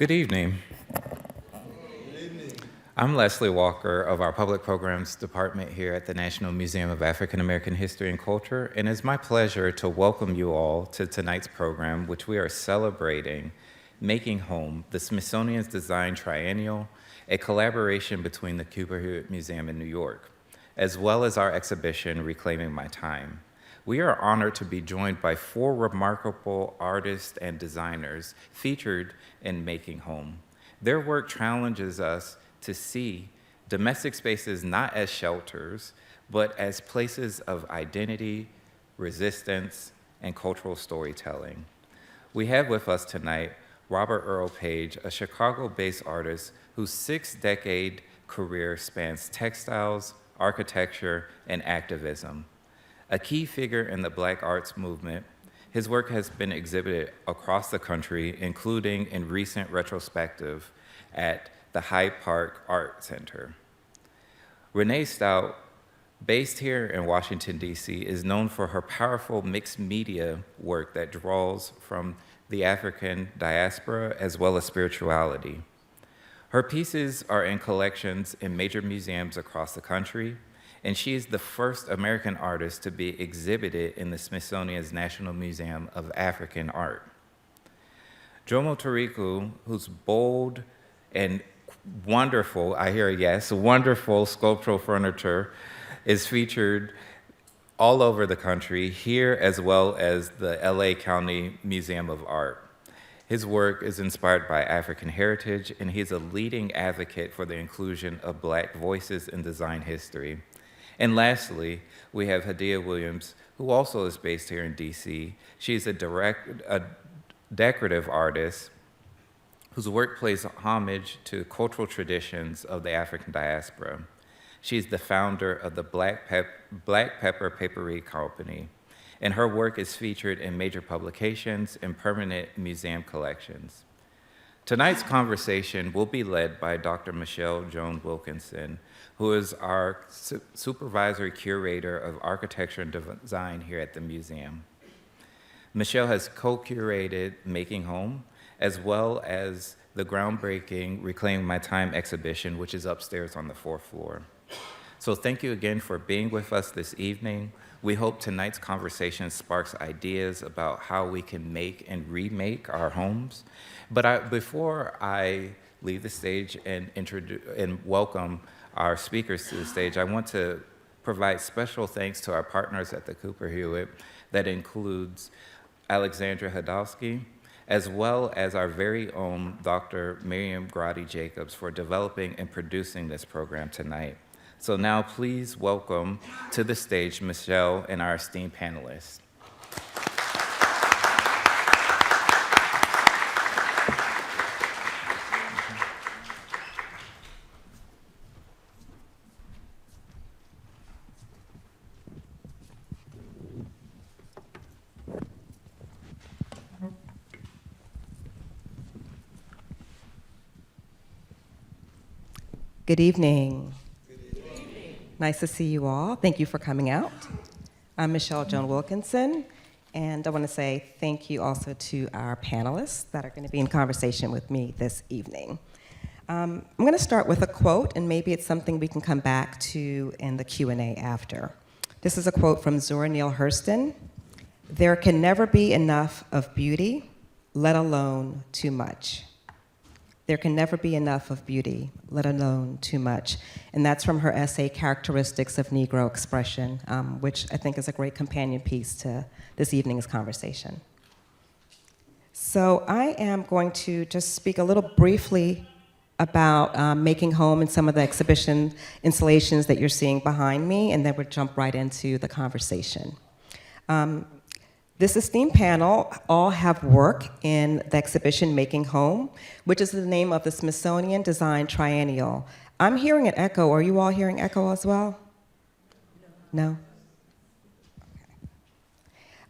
Good evening. I'm Leslie Walker of our Public Programs Department here at the National Museum of African American History and Culture, and it's my pleasure to welcome you all to tonight's program, which we are celebrating Making Home, the Smithsonian Design Triennial, a collaboration between the Cooper Hewitt Museum in New York, as well as our exhibition, Reclaiming My Time. We are honored to be joined by 4 remarkable artists and designers featured in Making Home. Their work challenges us to see domestic spaces not as shelters, but as places of identity, resistance, and cultural storytelling. We have with us tonight Robert Earl Paige, a Chicago-based artist whose 6-decade career spans textiles, architecture, and activism. A key figure in the Black arts movement, his work has been exhibited across the country, including in recent retrospective at the Hyde Park Art Center. Renée Stout, based here in Washington, D.C., is known for her powerful mixed media work that draws from the African diaspora as well as spirituality. Her pieces are in collections in major museums across the country, and she is the first American artist to be exhibited in the Smithsonian's National Museum of African Art. Jomo Tariku, whose bold and wonderful, I hear a yes, wonderful sculptural furniture is featured all over the country, here as well as the LA County Museum of Art. His work is inspired by African heritage, and he's a leading advocate for the inclusion of Black voices in design history. And lastly, we have Hadiya Williams, who also is based here in DC. She's a decorative artist whose work pays homage to cultural traditions of the African diaspora. She's the founder of the Black Pepper Papery Company, and her work is featured in major publications and permanent museum collections. Tonight's conversation will be led by Dr. Michelle Joan Wilkinson, who is our supervisory curator of architecture and design here at the museum. Michelle has co-curated Making Home, as well as the groundbreaking Reclaiming My Time exhibition, which is upstairs on the 4th floor. So thank you again for being with us this evening. We hope tonight's conversation sparks ideas about how we can make and remake our homes. But before I leave the stage and welcome our speakers to the stage, I want to provide special thanks to our partners at the Cooper Hewitt. That includes Alexandra Hadowski, as well as our very own Dr. Miriam Grotti-Jacobs for developing and producing this program tonight. So now please welcome to the stage Michelle and our esteemed panelists. Good evening. Nice to see you all. Thank you for coming out. I'm Michelle Joan Wilkinson, and I want to say thank you also to our panelists that are going to be in conversation with me this evening. I'm going to start with a quote, and maybe it's something we can come back to in the Q&A after. This is a quote from Zora Neale Hurston. "There can never be enough of beauty, let alone too much." There can never be enough of beauty, let alone too much. And that's from her essay, Characteristics of Negro Expression, which I think is a great companion piece to this evening's conversation. So I am going to just speak a little briefly about Making Home and some of the exhibition installations that you're seeing behind me, and then we'll jump right into the conversation. This esteemed panel all have work in the exhibition Making Home, which is the name of the Smithsonian Design Triennial. I'm hearing an echo. Are you all hearing echo as well? No?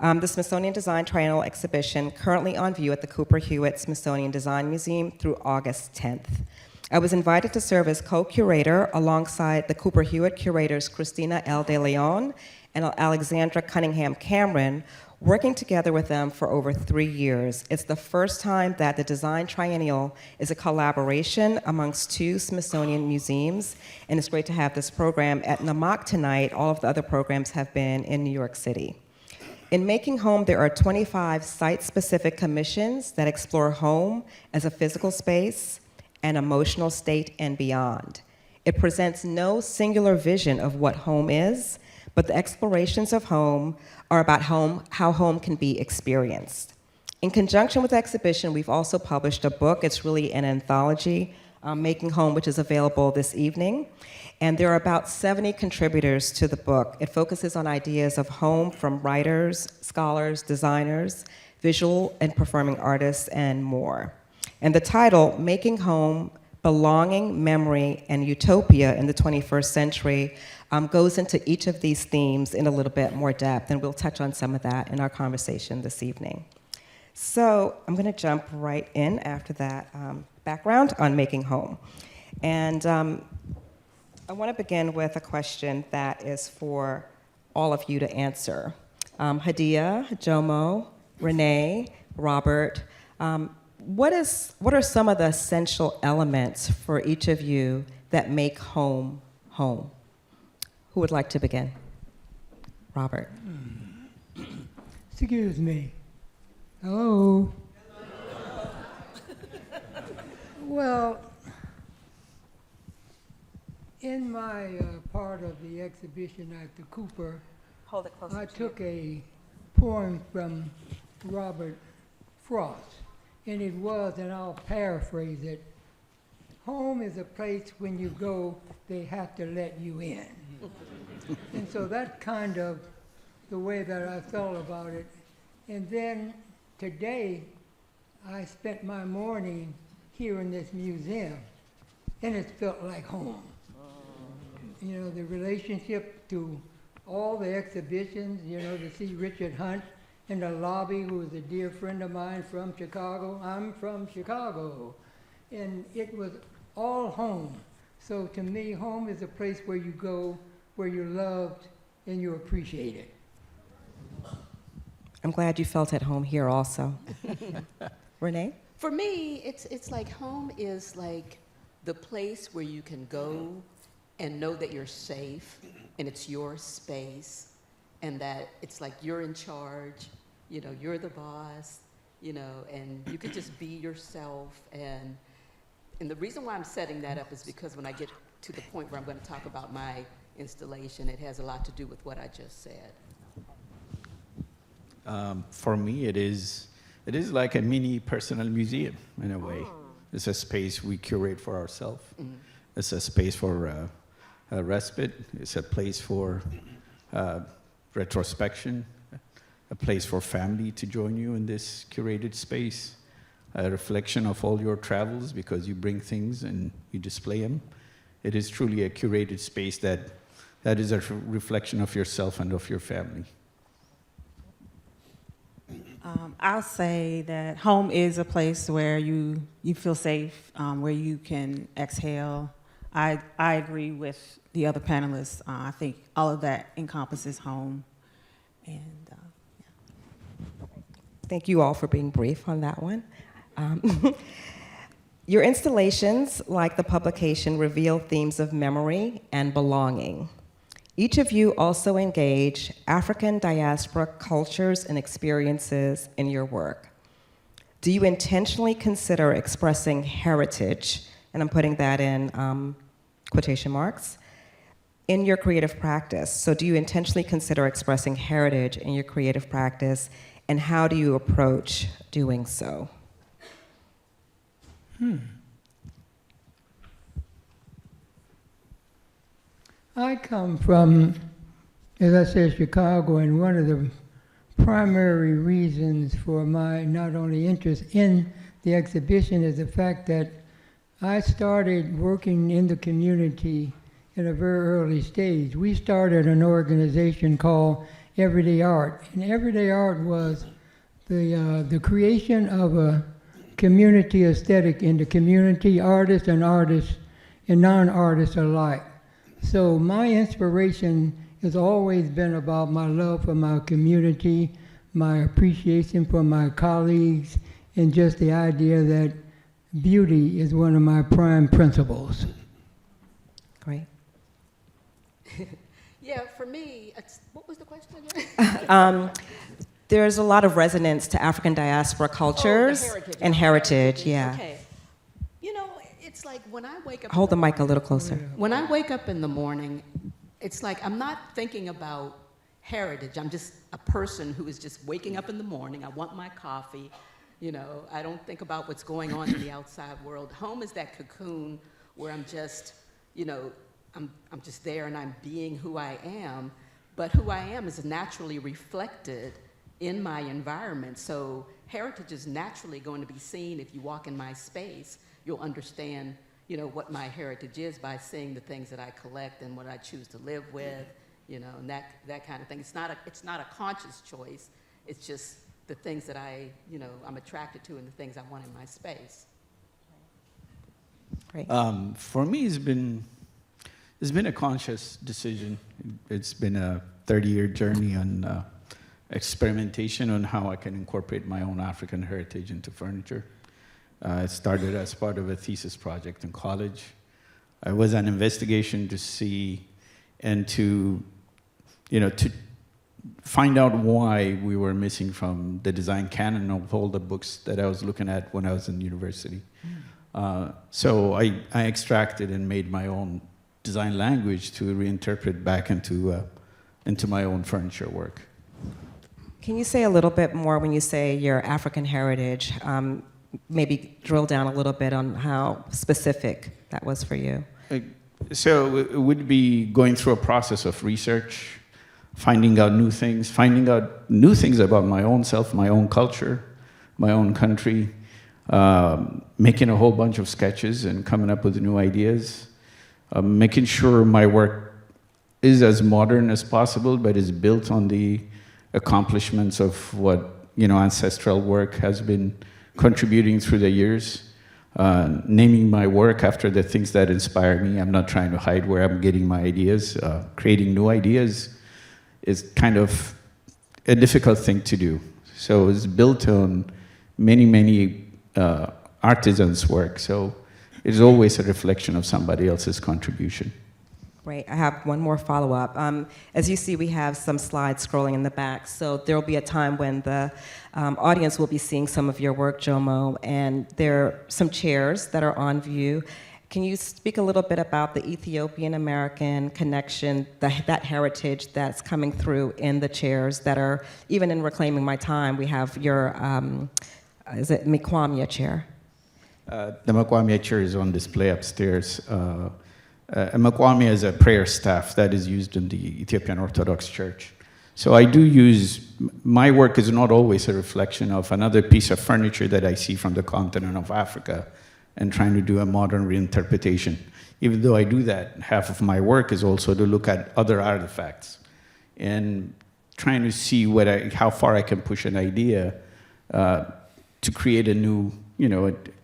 Okay. The Smithsonian Design Triennial exhibition currently on view at the Cooper Hewitt Smithsonian Design Museum through August 10th. I was invited to serve as co-curator alongside the Cooper Hewitt curators Christina L. De Leon and Alexandra Cunningham Cameron, Working together with them for over 3 years, it's the first time that the Design Triennial is a collaboration amongst 2 Smithsonian museums, and it's great to have this program at Namak tonight. All of the other programs have been in New York City. In Making Home, there are 25 site-specific commissions that explore home as a physical space, an emotional state, and beyond. It presents no singular vision of what home is, but the explorations of home are about how home can be experienced. In conjunction with the exhibition, we've also published a book. It's really an anthology, Making Home, which is available this evening. And there are about 70 contributors to the book. It focuses on ideas of home from writers, scholars, designers, visual and performing artists, and more. And the title, Making Home, Belonging, Memory, and Utopia in the 21st Century, goes into each of these themes in a little bit more depth, and we'll touch on some of that in our conversation this evening. So I'm going to jump right in after that background on Making Home. And I want to begin with a question that is for all of you to answer. Hadiya, Jomo, Renee, Robert, what are some of the essential elements for each of you that make home home? Who would like to begin? Robert. Excuse me. Hello? Well, in my part of the exhibition at the Cooper, Hold it closer. I took a poem from Robert Frost, and it was, and I'll paraphrase it, home is a place when you go, they have to let you in. And so that's kind of the way that I felt about it. And then today, I spent my morning here in this museum, and it felt like home. You know, the relationship to all the exhibitions, you know, to see Richard Hunt in the lobby, who is a dear friend of mine from Chicago. I'm from Chicago. And it was all home. So to me, home is a place where you go, where you're loved and you're appreciated. I'm glad you felt at home here also. Renee? For me, it's like home is like the place where you can go and know that you're safe and it's your space and that it's like you're in charge, you know, you're the boss, you know, and you can just be yourself. And the reason why I'm setting that up is because when I get to the point where I'm going to talk about my installation, it has a lot to do with what I just said. For me, it is like a mini personal museum in a way. It's a space we curate for ourselves. Mm-hmm. It's a space for respite. It's a place for retrospection, a place for family to join you in this curated space, a reflection of all your travels because you bring things and you display them. It is truly a curated space that is a reflection of yourself and of your family. I'll say that home is a place where you feel safe, where you can exhale. I agree with the other panelists. I think all of that encompasses home. And yeah. Thank you all for being brief on that one. Your installations, like the publication, reveal themes of memory and belonging. Each of you also engage African diaspora cultures and experiences in your work. Do you intentionally consider expressing heritage, and I'm putting that in quotation marks, in your creative practice? So do you intentionally consider expressing heritage in your creative practice, and how do you approach doing so? I come from, as I said, Chicago, and one of the primary reasons for my not only interest in the exhibition is the fact that I started working in the community in a very early stage. We started an organization called Everyday Art, and Everyday Art was the creation of a community aesthetic in the community, artists and non-artists alike. So my inspiration has always been about my love for my community, my appreciation for my colleagues, and just the idea that beauty is one of my prime principles. Great. Yeah, for me, what was the question again? There's a lot of resonance to African diaspora cultures and heritage, yeah. Okay. You know, it's like when I wake up. Hold the mic a little closer. When I wake up in the morning, it's like I'm not thinking about heritage. I'm just a person who is just waking up in the morning. I want my coffee. You know, I don't think about what's going on in the outside world. Home is that cocoon where I'm just, you know, I'm just there and I'm being who I am. But who I am is naturally reflected in my environment. So heritage is naturally going to be seen. If you walk in my space, you'll understand, you know, what my heritage is by seeing the things that I collect and what I choose to live with, you know, and that kind of thing. It's not a conscious choice. It's just the things that I'm attracted to and the things I want in my space. Great. For me, it's been a conscious decision. It's been a 30-year journey on experimentation on how I can incorporate my own African heritage into furniture. It started as part of a thesis project in college. It was an investigation to see and to find out why we were missing from the design canon of all the books that I was looking at when I was in university. So I extracted and made my own design language to reinterpret back into my own furniture work. Can you say a little bit more when you say your African heritage? Maybe drill down a little bit on how specific that was for you. So it would be going through a process of research, finding out new things about my own self, my own culture, my own country, making a whole bunch of sketches and coming up with new ideas, making sure my work is as modern as possible, but is built on the accomplishments of what ancestral work has been contributing through the years. Naming my work after the things that inspire me. I'm not trying to hide where I'm getting my ideas. Creating new ideas is kind of a difficult thing to do. So it's built on many artisans' work. So it's always a reflection of somebody else's contribution. Great. I have one more follow-up. As you see, we have some slides scrolling in the back, so there will be a time when the audience will be seeing some of your work, Jomo, and there are some chairs that are on view. Can you speak a little bit about the Ethiopian-American connection, that heritage that's coming through in the chairs that are, even in Reclaiming My Time, we have your, is it Mekwamia chair? The Mekwamia chair is on display upstairs. Mekwamia is a prayer staff that is used in the Ethiopian Orthodox Church. So I do use, my work is not always a reflection of another piece of furniture that I see from the continent of Africa and trying to do a modern reinterpretation. Even though I do that, half of my work is also to look at other artifacts and trying to see how far I can push an idea to create a new,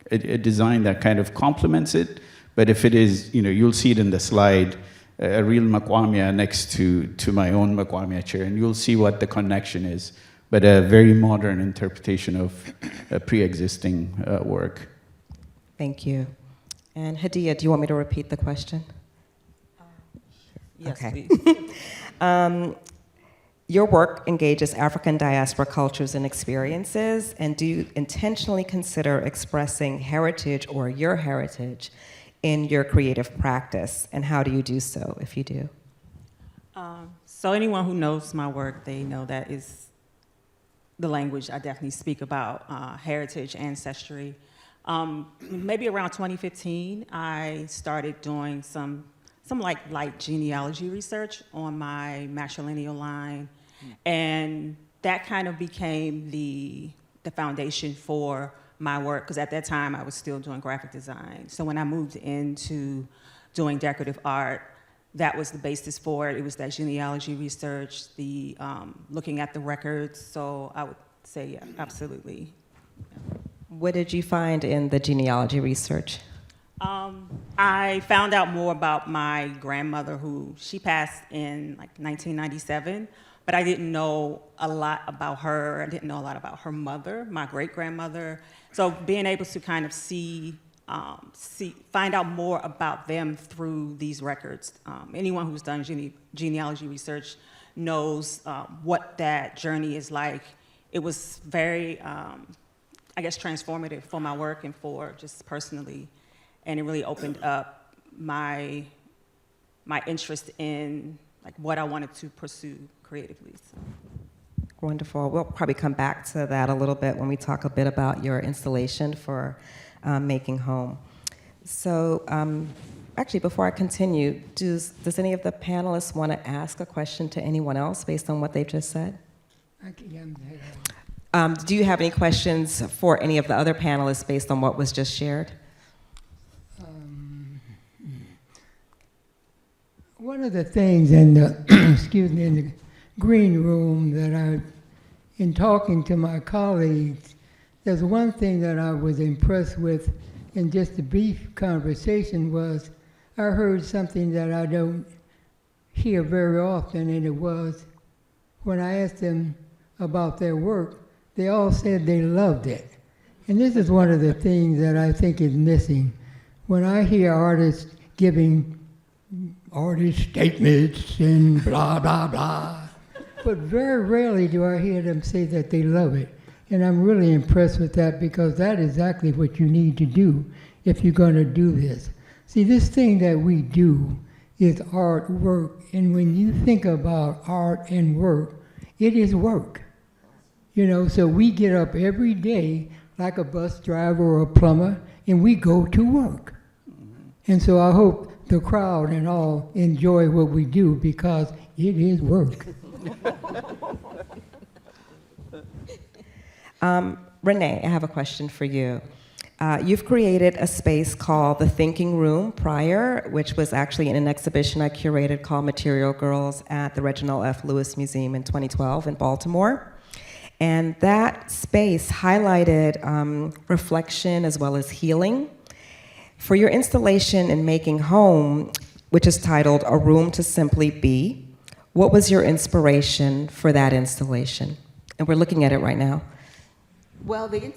a design that kind of complements it. But if it is, you'll see it in the slide, a real Mekwamia next to my own Mekwamia chair, and you'll see what the connection is, but a very modern interpretation of a pre-existing work. Thank you. And Hadiya, do you want me to repeat the question? Yes, okay. please. Your work engages African diaspora cultures and experiences, and do you intentionally consider expressing heritage or your heritage in your creative practice, and how do you do so, if you do? So anyone who knows my work, they know that is the language I definitely speak about, heritage, ancestry. Maybe around 2015, I started doing some light genealogy research on my matrilineal line, and that kind of became the foundation for my work, because at that time I was still doing graphic design. So when I moved into doing decorative art, that was the basis for it. It was that genealogy research, the looking at the records. So I would say, yeah, absolutely. What did you find in the genealogy research? I found out more about my grandmother, she passed in like 1997, but I didn't know a lot about her. I didn't know a lot about her mother, my great-grandmother. So being able to kind of find out more about them through these records. Anyone who's done genealogy research knows what that journey is like. It was very, I guess, transformative for my work and for just personally, and it really opened up my interest in like what I wanted to pursue creatively. So. Wonderful. We'll probably come back to that a little bit when we talk a bit about your installation for Making Home. So actually, before I continue, does any of the panelists want to ask a question to anyone else based on what they've just said? Do you have any questions for any of the other panelists based on what was just shared? One of the things in the, in the green room that in talking to my colleagues, there's one thing that I was impressed with in just a brief conversation was I heard something that I don't hear very often, and it was when I asked them about their work, they all said they loved it. And this is one of the things that I think is missing. When I hear artists giving artist statements and blah, blah, blah, but very rarely do I hear them say that they love it. And I'm really impressed with that because that is exactly what you need to do if you're going to do this. See, this thing that we do is art work, and when you think about art and work, it is work. You know, so we get up every day like a bus driver or a plumber, and we go to work. And so I hope the crowd and all enjoy what we do because it is work. Renee, I have a question for you. You've created a space called the Thinking Room prior, which was actually in an exhibition I curated called Material Girls at the Reginald F. Lewis Museum in 2012 in Baltimore. And that space highlighted reflection as well as healing. For your installation in Making Home, which is titled A Room to Simply Be, what was your inspiration for that installation? And we're looking at it right now. Well, the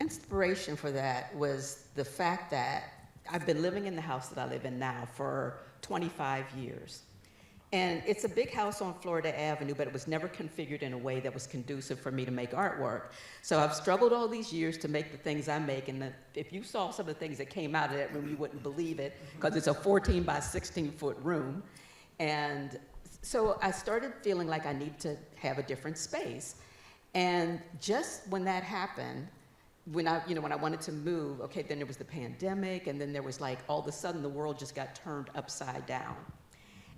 inspiration for that was the fact that I've been living in the house that I live in now for 25 years. And it's a big house on Florida Avenue, but it was never configured in a way that was conducive for me to make artwork. So I've struggled all these years to make the things I make, and if you saw some of the things that came out of that room, you wouldn't believe it, because it's a 14 by 16 foot room. And so I started feeling like I need to have a different space. And just when that happened, when I wanted to move, okay, then there was the pandemic, and then there was like, all of a sudden the world just got turned upside down.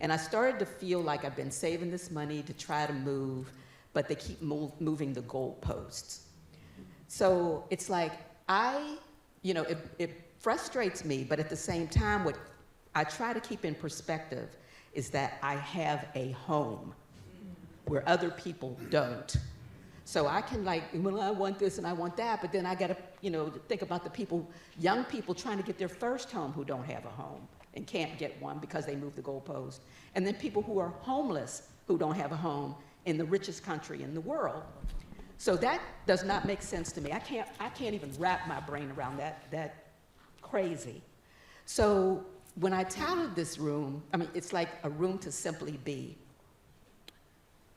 And I started to feel like I've been saving this money to try to move, but they keep moving the goalposts. So it's like, it frustrates me, but at the same time, what I try to keep in perspective is that I have a home where other people don't. So I can well, I want this and I want that, but then I gotta, think about the people, young people trying to get their first home who don't have a home and can't get one because they moved the goalpost. And then people who are homeless who don't have a home in the richest country in the world. So that does not make sense to me. I can't even wrap my brain around that crazy. So when I touted this room, it's like a room to simply be.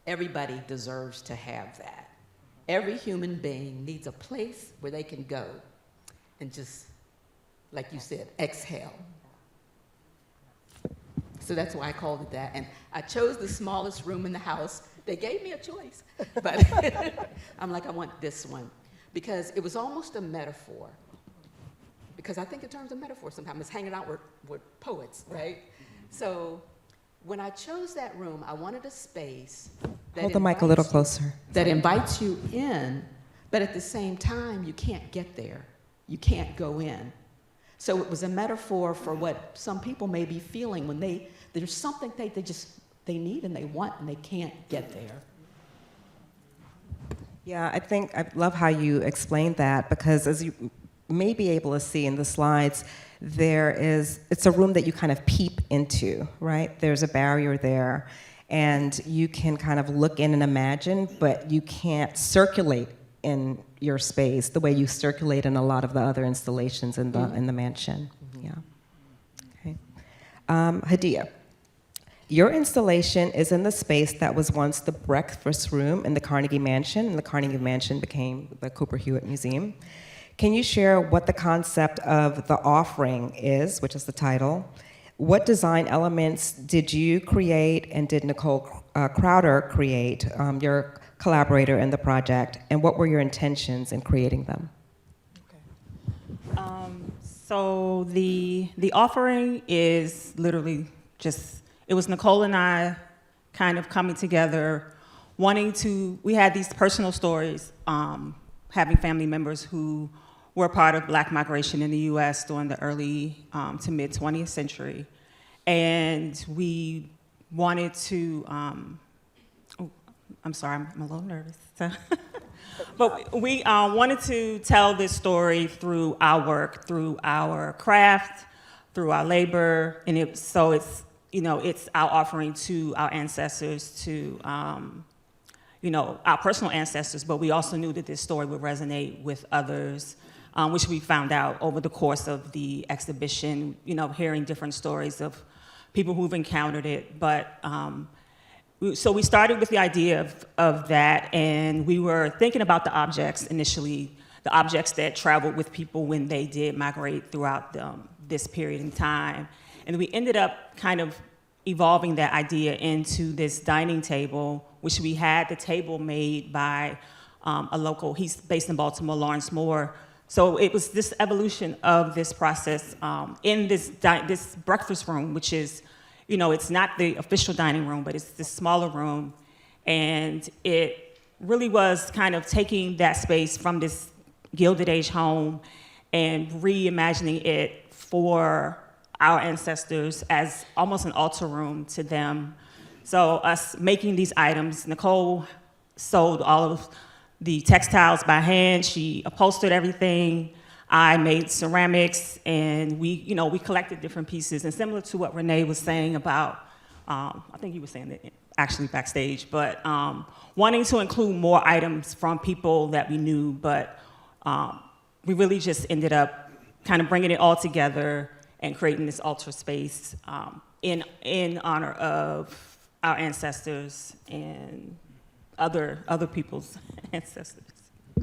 Everybody deserves to have that. Every human being needs a place where they can go and just, like you said, exhale. So that's why I called it that. And I chose the smallest room in the house. They gave me a choice, but I'm like, I want this one. Because it was almost a metaphor. Because I think in terms of metaphor sometimes, it's hanging out with poets, right? So when I chose that room, I wanted a space that Hold the mic a little closer. That invites you in, but at the same time, you can't get there. You can't go in. So it was a metaphor for what some people may be feeling when there's something they need and they want and they can't get there. Yeah, I love how you explained that, because as you may be able to see in the slides, it's a room that you kind of peep into, right? There's a barrier there. and you can kind of look in and imagine, but you can't circulate in your space the way you circulate in a lot of the other installations in the mansion. Yeah. Okay. Hadiya, your installation is in the space that was once the breakfast room in the Carnegie Mansion, and the Carnegie Mansion became the Cooper Hewitt Museum. Can you share what the concept of the offering is, which is the title? What design elements did you create, and did Nicole Crowder create, your collaborator in the project, and what were your intentions in creating them? So the offering is literally just, it was Nicole and I kind of coming together, we had these personal stories, having family members who were part of Black migration in the US during the early to mid 20th century. And we wanted to, I'm sorry, I'm a little nervous. But we wanted to tell this story through our work, through our craft, through our labor, and it's our offering to our ancestors, to our personal ancestors, but we also knew that this story would resonate with others, which we found out over the course of the exhibition, hearing different stories of people who've encountered it. But so we started with the idea of that, and we were thinking about the objects initially, the objects that traveled with people when they did migrate throughout this period in time. And we ended up kind of evolving that idea into this dining table, which we had the table made by a local, he's based in Baltimore, Lawrence Moore. So it was this evolution of this process in this breakfast room, which is, it's not the official dining room, but it's this smaller room. And it really was kind of taking that space from this Gilded Age home and reimagining it for our ancestors as almost an altar room to them. So us making these items, Nicole sold all of the textiles by hand. She upholstered everything. I made ceramics, and we collected different pieces. And similar to what Renee was saying about, I think you were saying that actually backstage, but wanting to include more items from people that we knew, but we really just ended up kind of bringing it all together and creating this altar space in honor of our ancestors and other people's ancestors.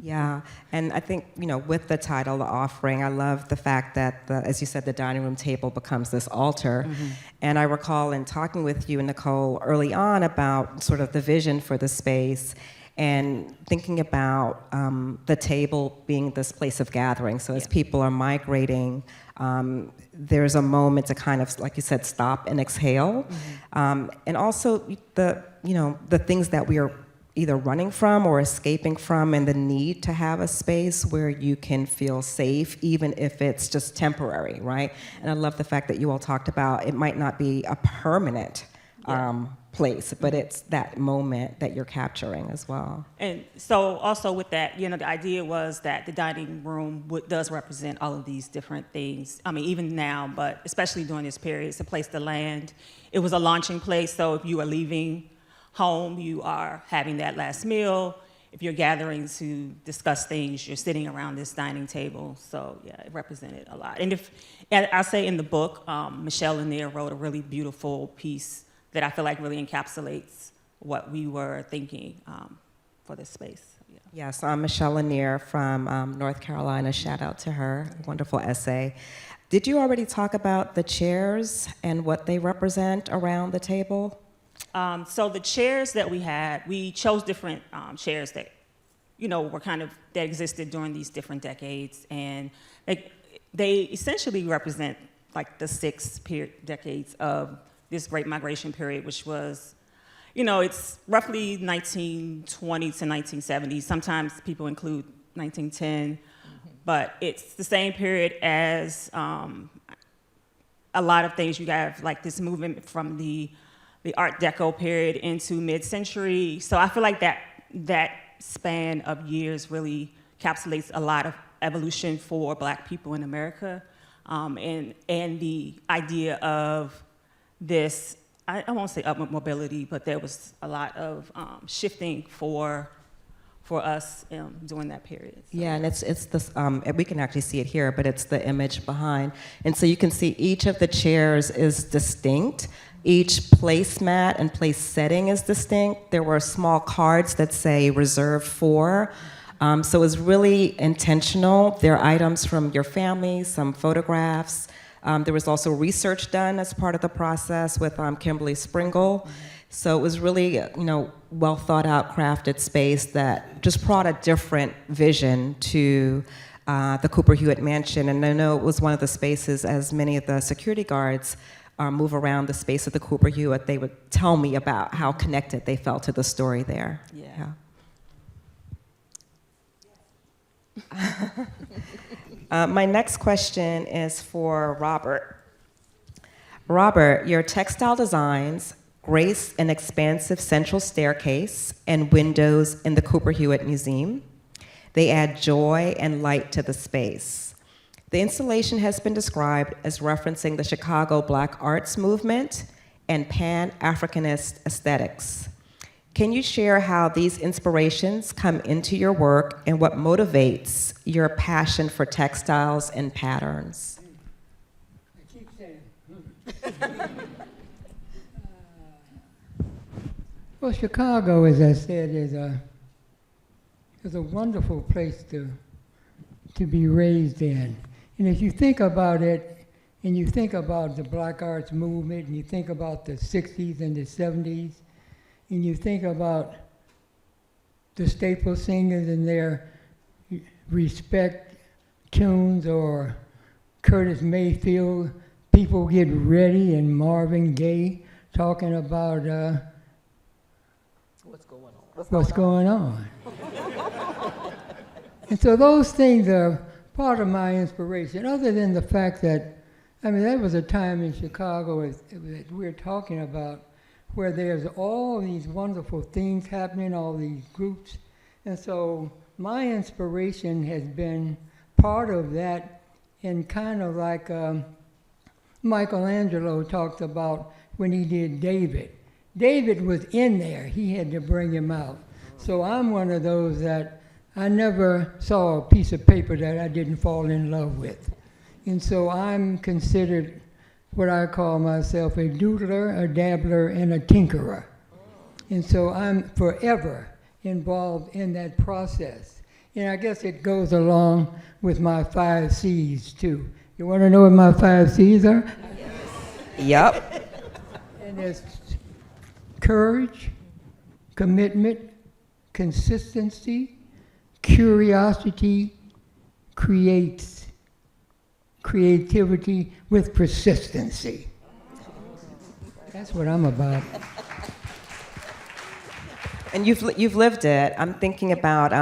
Yeah, and I think, with the title, The Offering, I love the fact that, as you said, the dining room table becomes this altar. Mm-hmm. And I recall in talking with you and Nicole early on about sort of the vision for the space and thinking about the table being this place of gathering. So as people are migrating, there's a moment to kind of, like you said, stop and exhale. Mm-hmm. And also the things that we are either running from or escaping from, and the need to have a space where you can feel safe, even if it's just temporary, right? And I love the fact that you all talked about it might not be a permanent place, but it's that moment that you're capturing as well. And so also with that, the idea was that the dining room does represent all of these different things. I mean, even now, but especially during this period, it's a place to land. It was a launching place, so if you are leaving home, you are having that last meal. If you're gathering to discuss things, you're sitting around this dining table. So yeah, it represented a lot. And I'll say in the book, Michelle in there wrote a really beautiful piece that I feel like really encapsulates what we were thinking for this space. Yeah. Yes, Michelle Lanier from North Carolina, shout out to her, wonderful essay. Did you already talk about the chairs and what they represent around the table? So the chairs that we had, we chose different chairs that, were that existed during these different decades. And they essentially represent like the 6 decades of this Great Migration period, which was, it's roughly 1920 to 1970. Sometimes people include 1910, but it's the same period as a lot of things. You have like this movement from the Art Deco period into mid-century. So I feel like that span of years really encapsulates a lot of evolution for Black people in America, and the idea of this I won't say upward mobility, but there was a lot of shifting for us during that period. So. Yeah, and it's this, we can actually see it here, but it's the image behind. And so you can see each of the chairs is distinct. Each placemat and place setting is distinct. There were small cards that say reserved for. So it was really intentional. There are items from your family, some photographs. There was also research done as part of the process with Kimberly Springle. So it was really, well thought out, crafted space that just brought a different vision to the Cooper Hewitt mansion. And I know it was one of the spaces, as many of the security guards move around the space of the Cooper Hewitt, they would tell me about how connected they felt to the story there. Yeah. My next question is for Robert. Robert, your textile designs grace an expansive central staircase and windows in the Cooper Hewitt Museum. They add joy and light to the space. The installation has been described as referencing the Chicago Black Arts movement and Pan-Africanist aesthetics. Can you share how these inspirations come into your work and what motivates your passion for textiles and patterns? I keep saying. Well, Chicago, as I said, is a wonderful place to be raised in. And if you think about it, and you think about the Black Arts movement, and you think about the 60s and the 70s, and you think about the staple singers and their respect tunes, or Curtis Mayfield, People Get Ready, and Marvin Gaye talking about what's going on. And so those things are part of my inspiration, other than the fact that, there was a time in Chicago that we're talking about where there's all these wonderful things happening, all these groups. And so my inspiration has been part of that, and kind of like Michelangelo talked about when he did David. David was in there. He had to bring him out. So I'm one of those that I never saw a piece of paper that I didn't fall in love with. And so I'm considered what I call myself a doodler, a dabbler, and a tinkerer. And so I'm forever involved in that process. And I guess it goes along with my 5 C's too. You want to know what my 5 C's are? Yep. And it's courage, commitment, consistency, curiosity, creativity with persistency. That's what I'm about. And you've lived it. I'm thinking about,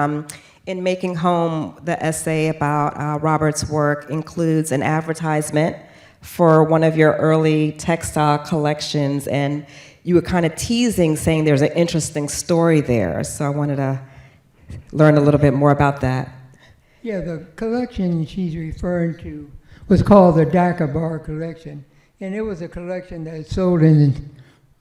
in Making Home, the essay about Robert's work includes an advertisement for one of your early textile collections, and you were kind of teasing, saying there's an interesting story there. So I wanted to learn a little bit more about that. Yeah, the collection she's referring to was called the Dakabar collection, and it was a collection that sold in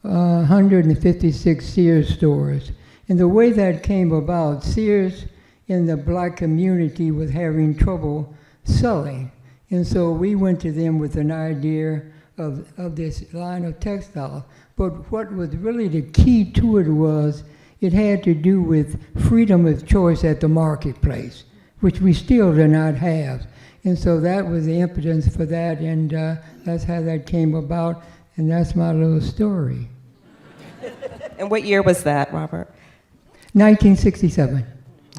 156 Sears stores. And the way that came about, Sears in the black community was having trouble selling. And so we went to them with an idea of this line of textile. But what was really the key to it was it had to do with freedom of choice at the marketplace, which we still do not have. And so that was the impetus for that, and that's how that came about, and that's my little story. And what year was that, Robert? 1967.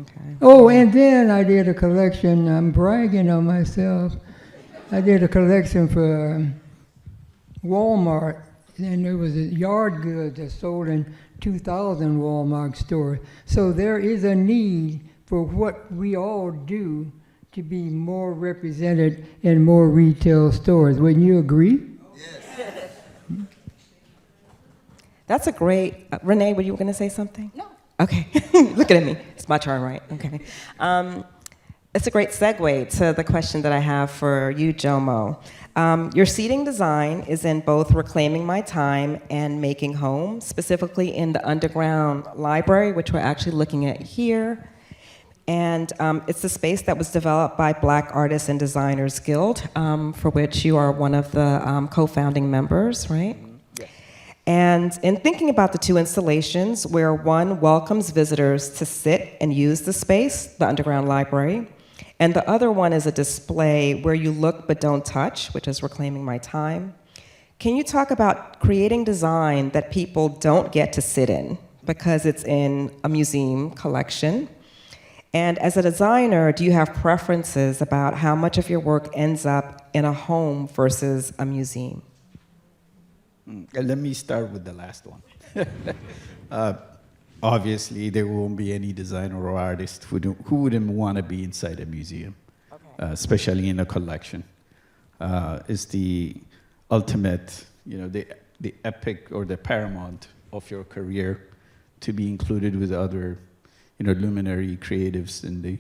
Okay. Oh, and then I did a collection, I'm bragging on myself, I did a collection for Walmart, and there was a yard goods that sold in 2,000 Walmart stores. So there is a need for what we all do to be more represented in more retail stores. Wouldn't you agree? Yes. That's a great, Renee, were you going to say something? No. Okay, looking at me. It's my turn, right? Okay. it's a great segue to the question that I have for you, Jomo. Your seating design is in both Reclaiming My Time and Making Home, specifically in the underground library, which we're actually looking at here. And it's a space that was developed by Black Artists and Designers Guild, for which you are one of the co-founding members, right? Yes. And in thinking about the two installations, where one welcomes visitors to sit and use the space, the underground library, and the other one is a display where you look but don't touch, which is Reclaiming My Time. Can you talk about creating design that people don't get to sit in because it's in a museum collection? And as a designer, do you have preferences about how much of your work ends up in a home versus a museum? Let me start with the last one. Obviously, there won't be any designer or artist who wouldn't want to be inside a museum, especially in a collection. It's the ultimate, the epic or the paramount of your career to be included with other, luminary creatives in the,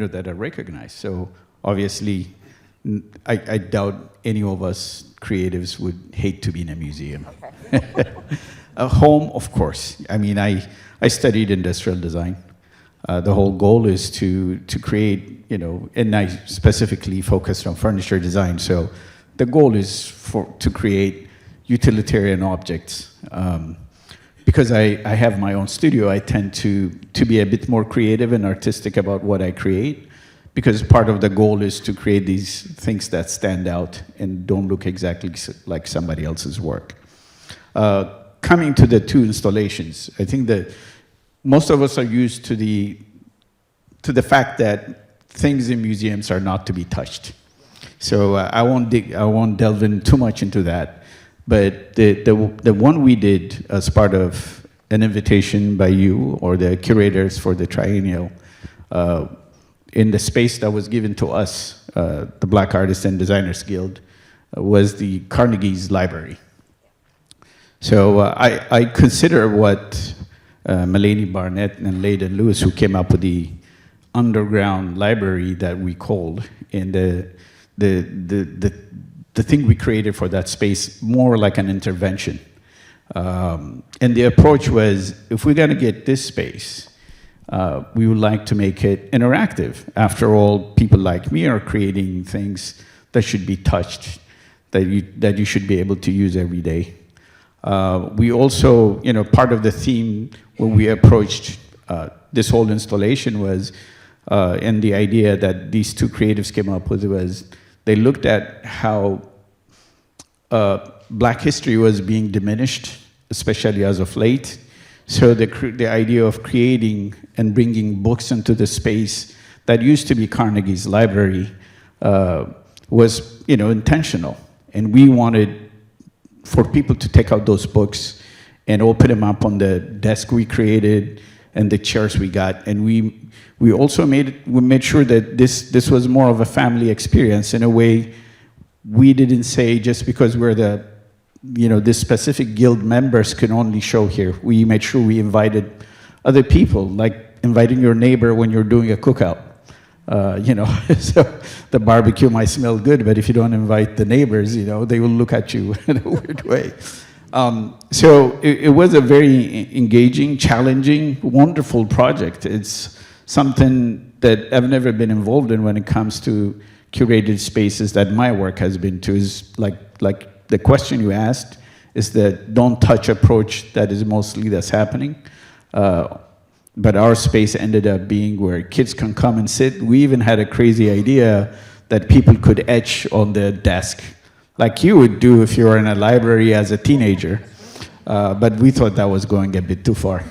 that are recognized. So obviously, I doubt any of us creatives would hate to be in a museum. Okay. A home, of course. I mean, I studied industrial design. The whole goal is to create, and I specifically focused on furniture design. So the goal is to create utilitarian objects. Because I have my own studio, I tend to be a bit more creative and artistic about what I create, because part of the goal is to create these things that stand out and don't look exactly like somebody else's work. Coming to the two installations, I think that most of us are used to the fact that things in museums are not to be touched. So I won't delve in too much into that. But the one we did as part of an invitation by you or the curators for the triennial, in the space that was given to us, the Black Artists and Designers Guild, was the Carnegie's Library. So I consider what Mulaney Barnett and Layden Lewis, who came up with the underground library that we called, and the thing we created for that space, more like an intervention. And the approach was, if we're gonna get this space, we would like to make it interactive. After all, people like me are creating things that should be touched, that you should be able to use every day. We also, part of the theme when we approached this whole installation was, and the idea that these two creatives came up with was, they looked at how Black history was being diminished, especially as of late. So the idea of creating and bringing books into the space that used to be Carnegie's Library was, intentional. And we wanted for people to take out those books and open them up on the desk we created and the chairs we got. And we also made sure that this was more of a family experience. In a way, we didn't say just because we're this specific guild members can only show here. We made sure we invited other people, like inviting your neighbor when you're doing a cookout. So the barbecue might smell good, but if you don't invite the neighbors, they will look at you in a weird way. So it was a very engaging, challenging, wonderful project. It's something that I've never been involved in when it comes to curated spaces that my work has been to. Is like the question you asked is the don't touch approach that's happening. But our space ended up being where kids can come and sit. We even had a crazy idea that people could etch on the desk, like you would do if you were in a library as a teenager. But we thought that was going a bit too far.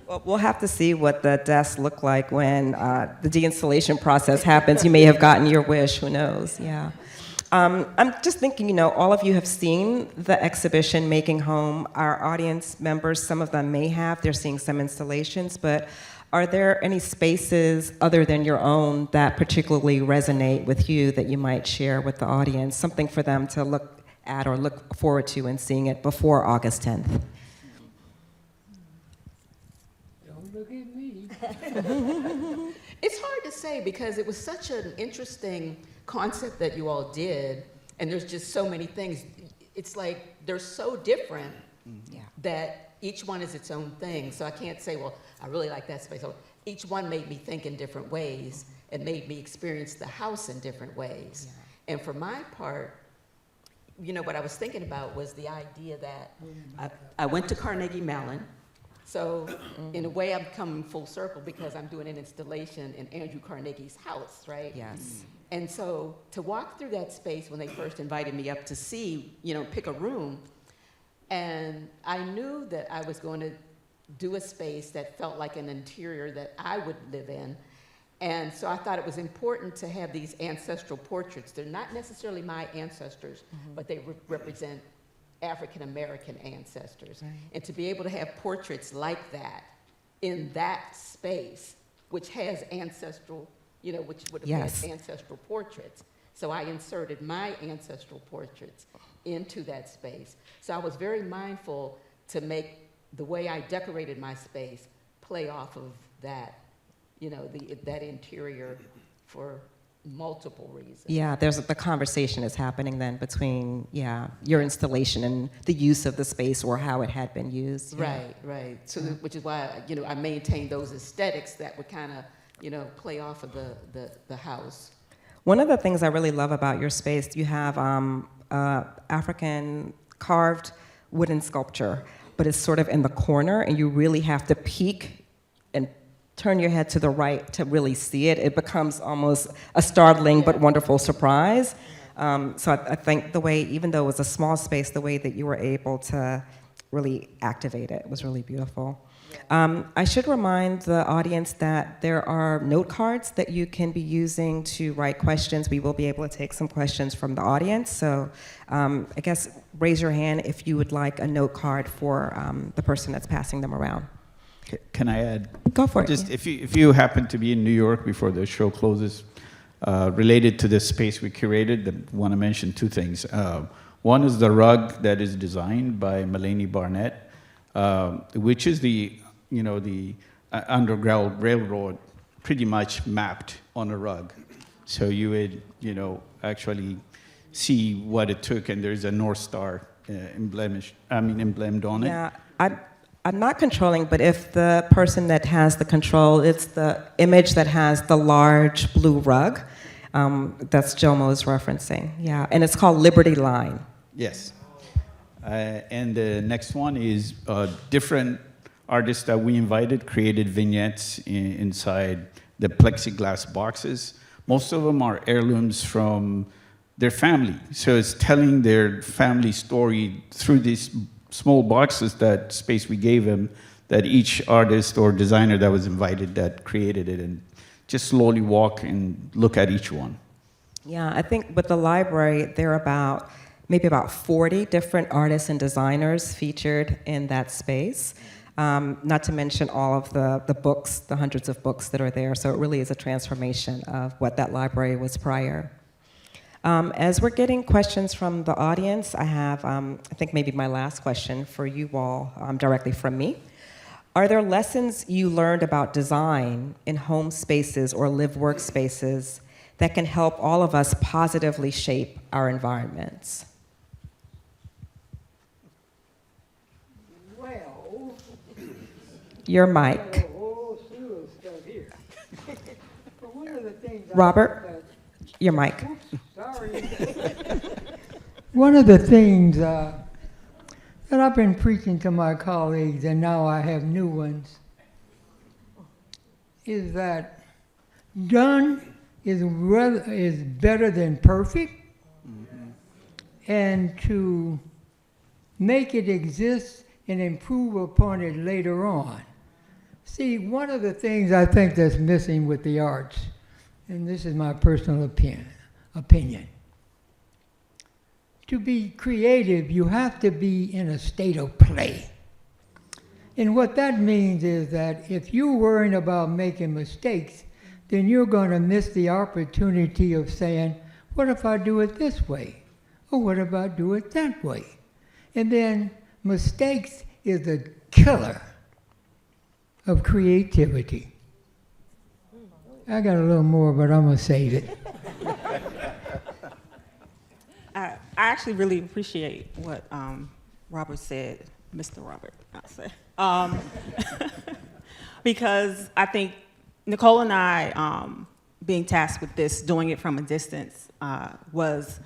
Well, we'll have to see what the desks look like when the deinstallation process happens. You may have gotten your wish, who knows, yeah. I'm just thinking, all of you have seen the exhibition Making Home. Our audience members, some of them may have, they're seeing some installations, but are there any spaces other than your own that particularly resonate with you that you might share with the audience? Something for them to look at or look forward to and seeing it before August 10th. Don't look at me. It's hard to say because it was such an interesting concept that you all did, and there's just so many things. It's like they're so different that each one is its own thing. So I can't say, well, I really like that space. So each one made me think in different ways and made me experience the house in different ways. Yeah. And for my part, you know, what I was thinking about was the idea that I went to Carnegie Mellon. So in a way, I'm coming full circle because I'm doing an installation in Andrew Carnegie's house, right? Yes. And so to walk through that space when they first invited me up to see, you know, pick a room, and I knew that I was going to do a space that felt like an interior that I would live in. And so I thought it was important to have these ancestral portraits. They're not necessarily my ancestors, but they represent African American ancestors. Right. And to be able to have portraits like that in that space, which has ancestral, you know, which would have had ancestral portraits. So I inserted my ancestral portraits into that space. So I was very mindful to make the way I decorated my space play off of that, you know, that interior for multiple reasons. Yeah, the conversation is happening then between, your installation and the use of the space or how it had been used. Right, right. So, which is why, you know, I maintained those aesthetics that would kind of, you know, play off of the house. One of the things I really love about your space, you have African carved wooden sculpture, but it's sort of in the corner, and you really have to peek and turn your head to the right to really see it. It becomes almost a startling but wonderful surprise. So I think the way, even though it was a small space, the way that you were able to really activate it was really beautiful. I should remind the audience that there are note cards that you can be using to write questions. We will be able to take some questions from the audience. So I guess raise your hand if you would like a note card for the person that's passing them around. Can I add? Go for it. Just if you happen to be in New York before the show closes, related to this space we curated, I want to mention two things. One is the rug that is designed by Melanie Barnett, which is the Underground Railroad pretty much mapped on a rug. So you would, actually see what it took, and there's a North Star emblemed on it. Yeah, I'm not controlling, but if the person that has the control, it's the image that has the large blue rug, that's Jomo is referencing. Yeah, and it's called Liberty Line. Yes. And the next one is different artists that we invited created vignettes inside the plexiglass boxes. Most of them are heirlooms from their family. So it's telling their family story through these small boxes, that space we gave them, that each artist or designer that was invited that created it, and just slowly walk and look at each one. Yeah, I think with the library, there are maybe about 40 different artists and designers featured in that space. Not to mention all of the books, the hundreds of books that are there. So it really is a transformation of what that library was prior. As we're getting questions from the audience, I have, I think maybe my last question for you all, directly from me. Are there lessons you learned about design in home spaces or live workspaces that can help all of us positively shape our environments? Well, Your I mic. have a whole slew of stuff here. But one of the things Robert, your mic. Sorry. One of the things that I've been preaching to my colleagues, and now I have new ones, is that done is better than perfect, and to make it exist and improve upon it later on. See, one of the things I think that's missing with the arts, and this is my personal opinion. To be creative, you have to be in a state of play. And what that means is that if you're worrying about making mistakes, then you're going to miss the opportunity of saying, what if I do it this way? Or what if I do it that way? And then mistakes is the killer of creativity. I got a little more, but I'm going to save it. I actually really appreciate what Robert said, Mr. Robert, I'll say. Because I think Nicole and I, being tasked with this, doing it from a distance, was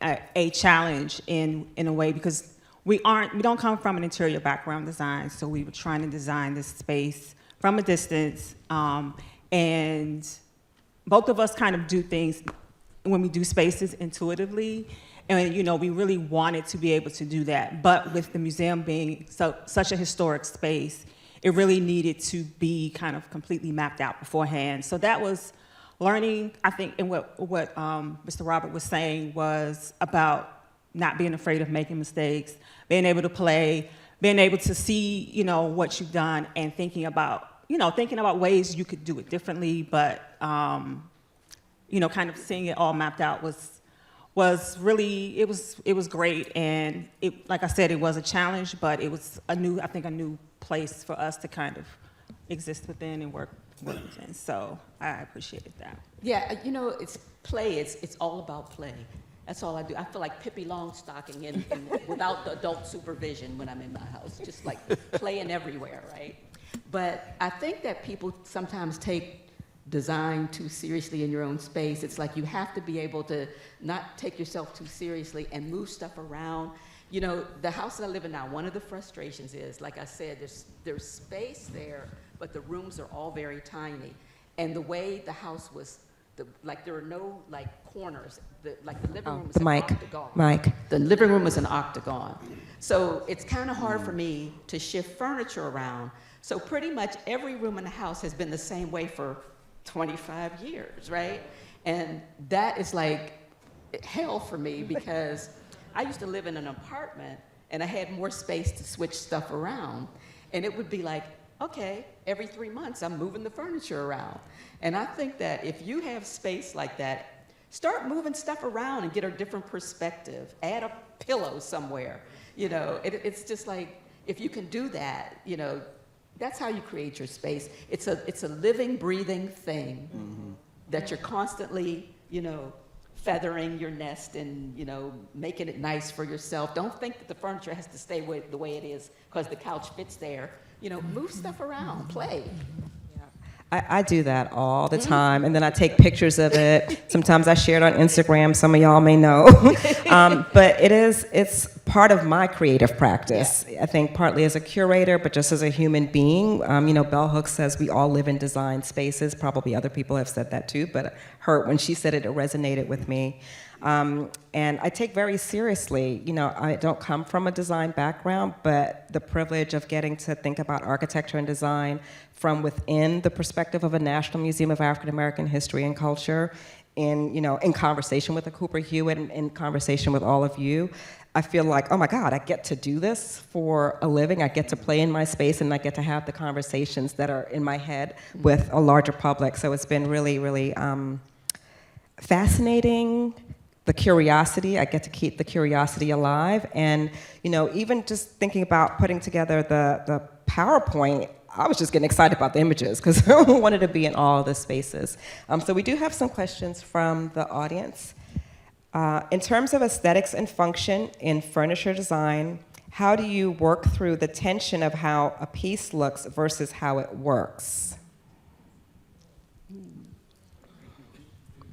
a challenge in a way, because we don't come from an interior background design, so we were trying to design this space from a distance, and both of us kind of do things when we do spaces intuitively, and we really wanted to be able to do that, but with the museum being such a historic space, it really needed to be kind of completely mapped out beforehand. So that was learning, I think, and what Mr. Robert was saying was about not being afraid of making mistakes, being able to play, being able to see, what you've done, and thinking about ways you could do it differently, but, kind of seeing it all mapped out was really, it was great, and like I said, it was a challenge, but it was a new place for us to kind of exist within and work within. So I appreciated that. Yeah, it's play. It's all about play. That's all I do. I feel like Pippi Longstocking and without the adult supervision when I'm in my house, just like playing everywhere, right? But I think that people sometimes take design too seriously in your own space. It's like you have to be able to not take yourself too seriously and move stuff around. The house that I live in now, one of the frustrations is, like I said, there's space there, but the rooms are all very tiny. And the way the house was, there are no corners. The living room is an octagon. Mike. The living room is an octagon. So it's kind of hard for me to shift furniture around. So pretty much every room in the house has been the same way for 25 years, right? And that is like hell for me, because I used to live in an apartment and I had more space to switch stuff around. And it would be like, okay, every 3 months I'm moving the furniture around. And I think that if you have space like that, start moving stuff around and get a different perspective. Add a pillow somewhere. It's just like, if you can do that, that's how you create your space. It's a living, breathing thing that you're constantly, feathering your nest and, making it nice for yourself. Don't think that the furniture has to stay the way it is because the couch fits there. Move stuff around, play. I do that all the time, and then I take pictures of it. Sometimes I share it on Instagram. Some of y'all may know. But it's part of my creative practice. Yeah. I think partly as a curator, but just as a human being. Bell Hooks says we all live in design spaces. Probably other people have said that too, but when she said it, it resonated with me. And I take very seriously, I don't come from a design background, but the privilege of getting to think about architecture and design from within the perspective of a National Museum of African American History and Culture, in conversation with a Cooper Hewitt and in conversation with all of you, I feel like, oh my God, I get to do this for a living. I get to play in my space, and I get to have the conversations that are in my head with a larger public. So it's been really, really fascinating. The curiosity, I get to keep the curiosity alive. And, even just thinking about putting together the PowerPoint, I was just getting excited about the images because I wanted to be in all the spaces. So we do have some questions from the audience. In terms of aesthetics and function in furniture design, how do you work through the tension of how a piece looks versus how it works?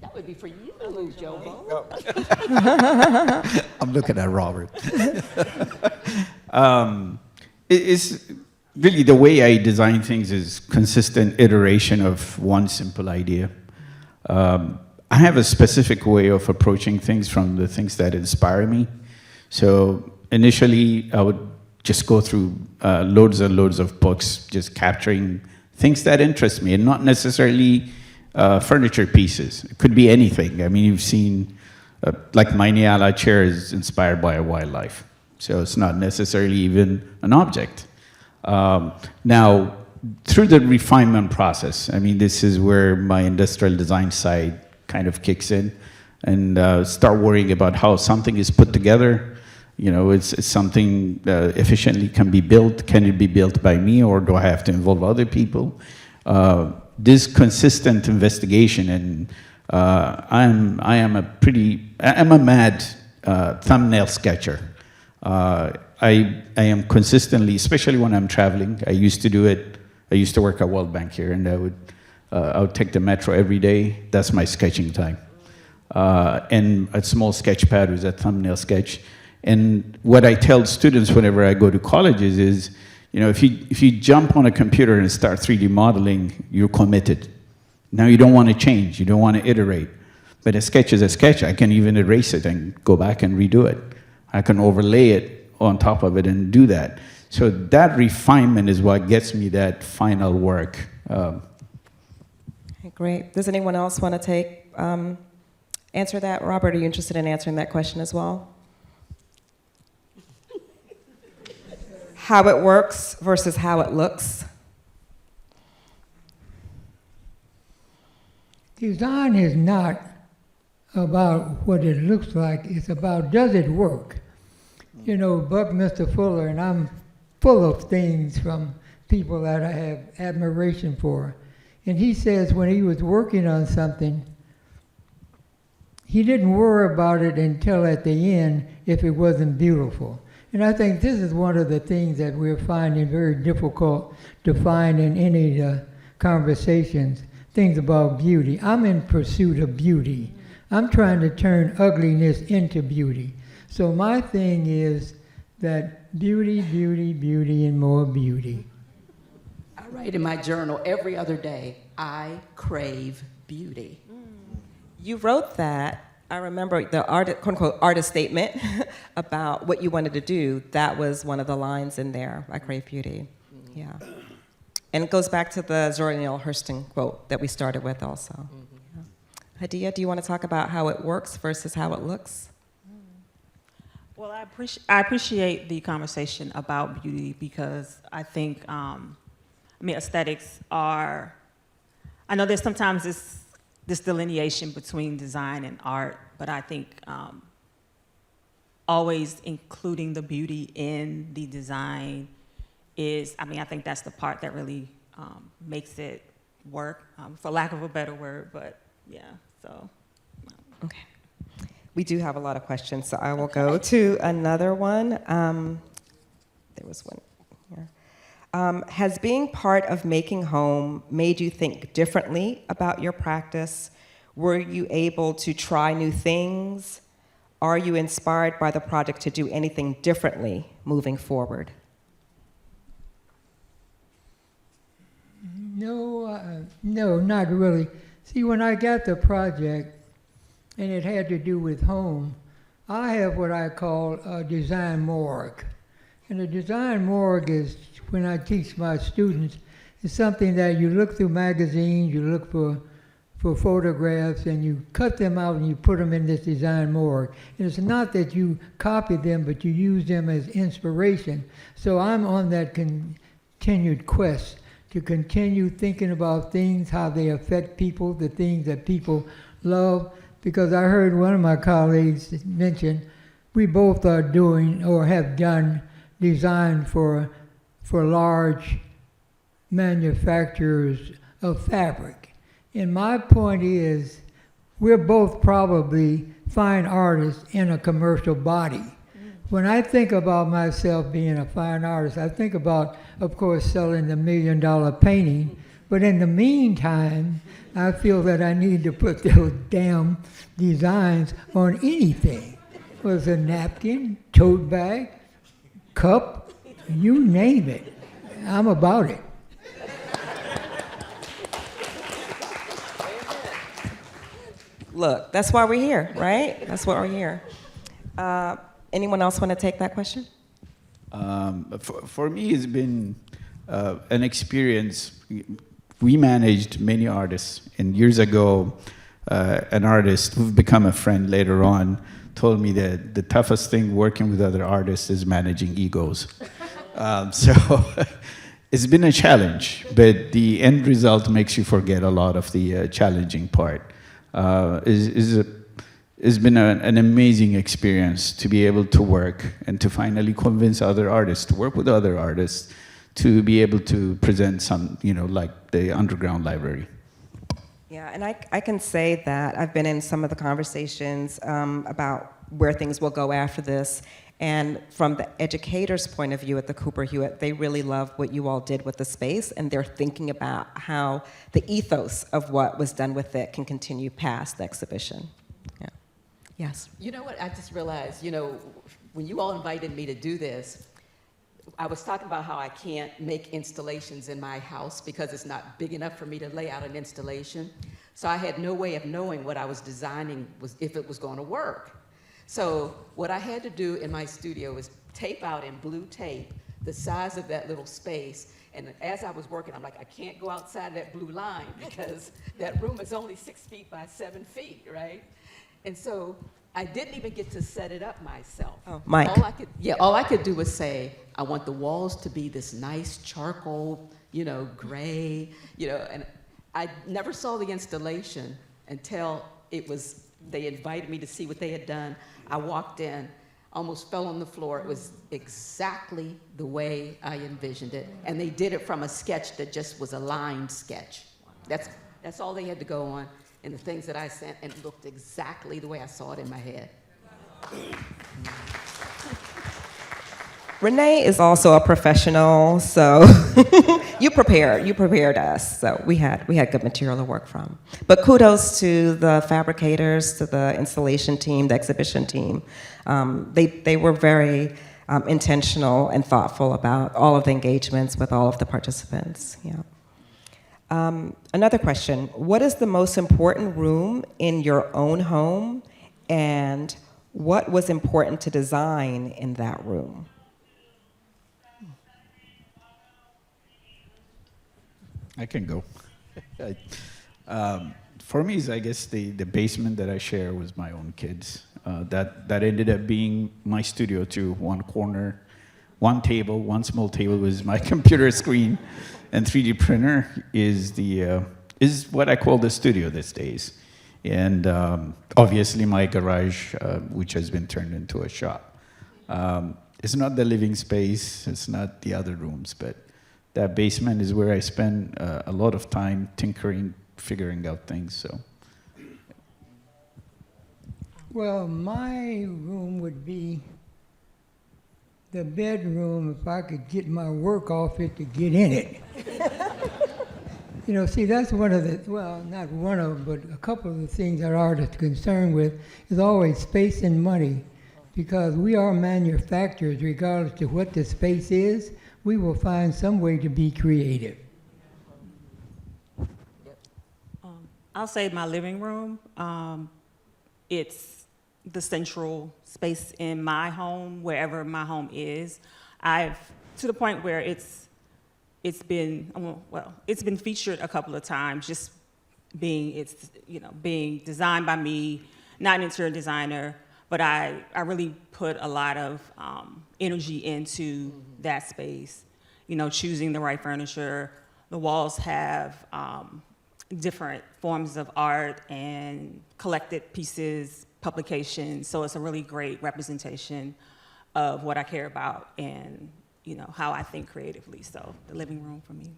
That would be for you, Jomo. I'm looking at Robert. It's really the way I design things is consistent iteration of one simple idea. I have a specific way of approaching things from the things that inspire me. So initially, I would just go through loads and loads of books, just capturing things that interest me, and not necessarily furniture pieces. It could be anything. I mean, you've seen, like my Niala chair is inspired by a wildlife. So it's not necessarily even an object. Now, through the refinement process, I mean, this is where my industrial design side kind of kicks in, and start worrying about how something is put together. It's something efficiently can be built. Can it be built by me, or do I have to involve other people? this consistent investigation, and I'm a mad thumbnail sketcher. I am consistently, especially when I'm traveling. I used to do it. I used to work at World Bank here, and I would take the metro every day. That's my sketching time. And a small sketch pad was a thumbnail sketch. And what I tell students whenever I go to colleges is, you know, if you jump on a computer and start 3D modeling, you're committed. Now you don't want to change. You don't want to iterate. But a sketch is a sketch. I can even erase it and go back and redo it. I can overlay it on top of it and do that. So that refinement is what gets me that final work. Okay, great. Does anyone else want to answer that? Robert, are you interested in answering that question as well? How it works versus how it looks. Design is not about what it looks like, it's about does it work? You know, Buckminster Fuller, and I'm full of things from people that I have admiration for. And he says when he was working on something, he didn't worry about it until at the end if it wasn't beautiful. And I think this is one of the things that we're finding very difficult to find in any conversations, things about beauty. I'm in pursuit of beauty. I'm trying to turn ugliness into beauty. So my thing is that beauty, beauty, beauty, and more beauty. I write in my journal every other day, I crave beauty. You wrote that. I remember the quote unquote artist statement about what you wanted to do. That was one of the lines in there. I crave beauty. Yeah. And it goes back to the Zora Neale Hurston quote that we started with also. Yeah. Hadiya, do you want to talk about how it works versus how it looks? Well, I appreciate the conversation about beauty because I think, aesthetics are, I know there's sometimes this delineation between design and art, but I think always including the beauty in the design is, I think that's the part that really makes it work, for lack of a better word, but yeah, so. Okay. We do have a lot of questions, so I will go to another one. There was one here. Has being part of Making Home made you think differently about your practice? Were you able to try new things? Are you inspired by the project to do anything differently moving forward? No, not really. See, when I got the project, and it had to do with home, I have what I call a design morgue. And a design morgue is, when I teach my students, is something that you look through magazines, you look for photographs, and you cut them out and you put them in this design morgue. And it's not that you copy them, but you use them as inspiration. So I'm on that continued quest to continue thinking about things, how they affect people, the things that people love. Because I heard one of my colleagues mention, we both are doing or have done design for large manufacturers of fabric. And my point is, we're both probably fine artists in a commercial body. When I think about myself being a fine artist, I think about, of course, selling the $1 million painting. But in the meantime, I feel that I need to put those damn designs on anything. Whether it's a napkin, tote bag, cup, you name it. I'm about it. Look, that's why we're here, right? That's why we're here. Anyone else want to take that question? For me, it's been an experience. We managed many artists, and years ago, an artist who's become a friend later on told me that the toughest thing working with other artists is managing egos. So it's been a challenge, but the end result makes you forget a lot of the challenging part. It's been an amazing experience to be able to work and to finally convince other artists to work with other artists to be able to present some, like the underground library. Yeah, and I can say that I've been in some of the conversations about where things will go after this. And from the educator's point of view at the Cooper Hewitt, they really love what you all did with the space, and they're thinking about how the ethos of what was done with it can continue past the exhibition. Yeah. Yes. You know what? I just realized, when you all invited me to do this, I was talking about how I can't make installations in my house because it's not big enough for me to lay out an installation. So I had no way of knowing what I was designing if it was going to work. So what I had to do in my studio was tape out in blue tape the size of that little space. And as I was working, I'm like, I can't go outside that blue line because that room is only 6 feet by 7 feet, right? And so I didn't even get to set it up myself. Oh, Mike. All I could do was say, I want the walls to be this nice charcoal, gray, and I never saw the installation until they invited me to see what they had done. I walked in, almost fell on the floor. It was exactly the way I envisioned it. And they did it from a sketch that just was a lined sketch. That's all they had to go on. And the things that I sent, and it looked exactly the way I saw it in my head. Renee is also a professional, so you prepared us. So we had good material to work from. But kudos to the fabricators, to the installation team, the exhibition team. They were very intentional and thoughtful about all of the engagements with all of the participants. Yeah. Another question: what is the most important room in your own home, and what was important to design in that room? I can go. For me, I guess the basement that I share with my own kids. That ended up being my studio too. One corner, one table, one small table with my computer screen, and 3D printer is what I call the studio these days. And obviously my garage, which has been turned into a shop. It's not the living space. It's not the other rooms, but that basement is where I spend a lot of time tinkering, figuring out things. So, Well, my room would be the bedroom if I could get my work off it to get in it. See, that's one of the, well, not one of, but a couple of the things that artists are concerned with is always space and money. Because we are manufacturers, regardless of what the space is, we will find some way to be creative. I'll say my living room. It's the central space in my home, wherever my home is. To the point where it's been featured a couple of times, just being designed by me, not an interior designer, but I really put a lot of energy into that space, choosing the right furniture. The walls have different forms of art and collected pieces, publications, so it's a really great representation of what I care about and how I think creatively, so the living room for me.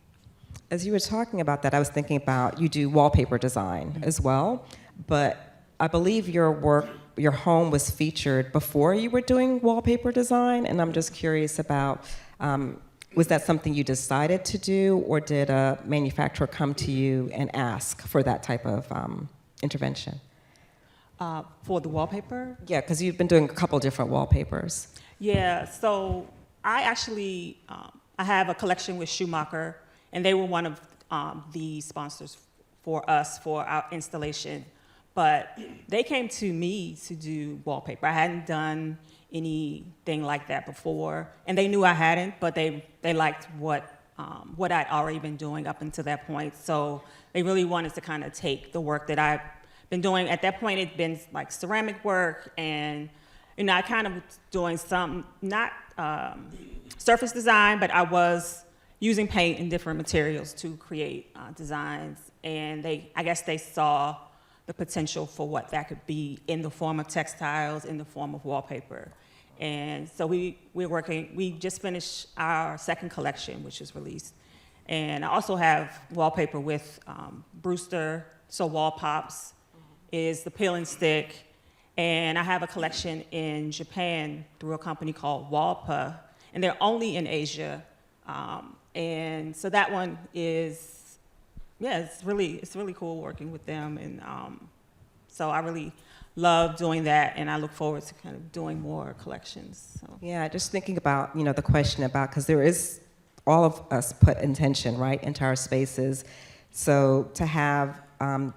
As you were talking about that, I was thinking about you do wallpaper design as well, but I believe your home was featured before you were doing wallpaper design, and I'm just curious about, was that something you decided to do, or did a manufacturer come to you and ask for that type of intervention? For the wallpaper? Yeah, because you've been doing a couple different wallpapers. Yeah, so I actually, I have a collection with Schumacher, and they were one of the sponsors for us for our installation. But they came to me to do wallpaper. I hadn't done anything like that before, and they knew I hadn't, but they liked what I'd already been doing up until that point. So they really wanted to kind of take the work that I've been doing. At that point, it'd been like ceramic work, and I kind of was doing some, not surface design, but I was using paint and different materials to create designs. And I guess they saw the potential for what that could be in the form of textiles, in the form of wallpaper. And so we're working, we just finished our second collection, which is released. And I also have wallpaper with Brewster, so Wall Pops is the peel and stick. And I have a collection in Japan through a company called Walpa, and they're only in Asia. And so that one is, yeah, it's really cool working with them. And so I really love doing that, and I look forward to kind of doing more collections. So. Yeah, just thinking about, the question about, because there is, all of us put intention, right, into our spaces. So to have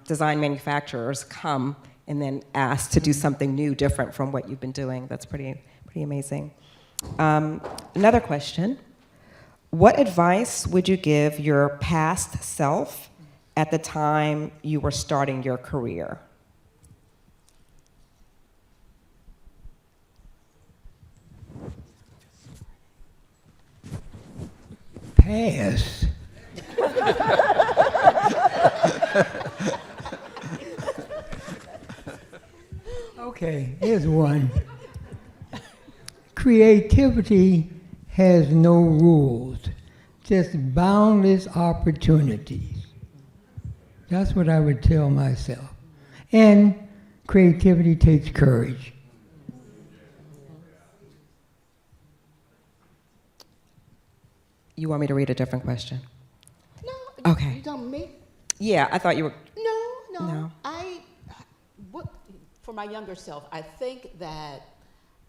design manufacturers come and then ask to do something new, different from what you've been doing, that's pretty amazing. Another question. What advice would you give your past self at the time you were starting your career? Pass. Okay, here's one. Creativity has no rules, just boundless opportunities. That's what I would tell myself. And creativity takes courage. You want me to read a different question? No. Okay. You don't me? Yeah, I thought you were. No. For my younger self, I think that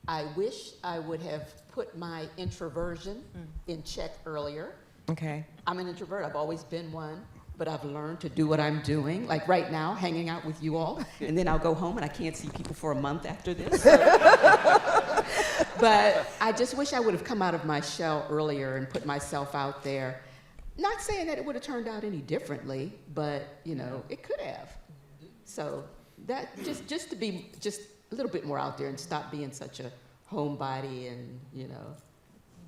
I wish I would have put my introversion in check earlier. Okay. I'm an introvert. I've always been one, but I've learned to do what I'm doing. Like right now, hanging out with you all, and then I'll go home and I can't see people for a month after this. But I just wish I would have come out of my shell earlier and put myself out there. Not saying that it would have turned out any differently, but it could have. So that just to be just a little bit more out there and stop being such a homebody and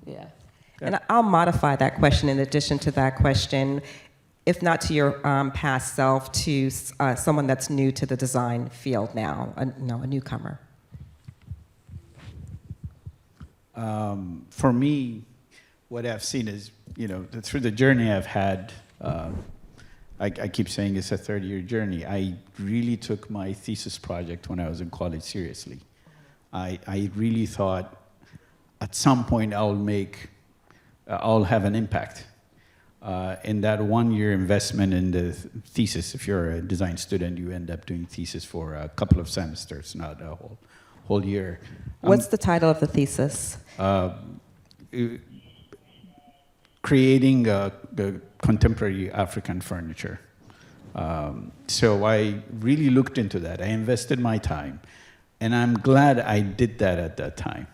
yeah. And I'll modify that question in addition to that question, if not to your past self, to someone that's new to the design field now, a newcomer. For me, what I've seen is, through the journey I've had, I keep saying it's a third-year journey. I really took my thesis project when I was in college seriously. I really thought at some point I'll have an impact. In that 1-year investment in the thesis, if you're a design student, you end up doing thesis for a couple of semesters, not a whole year. What's the title of the thesis? Creating the contemporary African furniture. So I really looked into that. I invested my time. And I'm glad I did that at that time,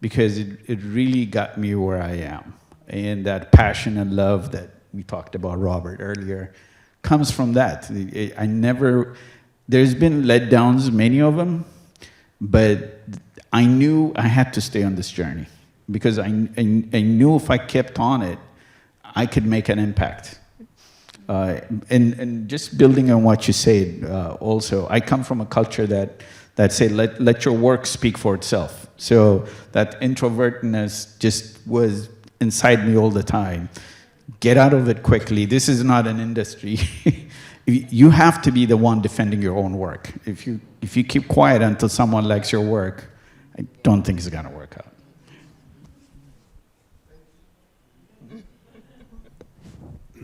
because it really got me where I am. And that passion and love that we talked about, Robert, earlier, comes from that. There's been letdowns, many of them, but I knew I had to stay on this journey, because I knew if I kept on it, I could make an impact. And just building on what you said, also, I come from a culture that say, let your work speak for itself. So that introvertness just was inside me all the time. Get out of it quickly. This is not an industry. You have to be the one defending your own work. If you keep quiet until someone likes your work, I don't think it's gonna work out.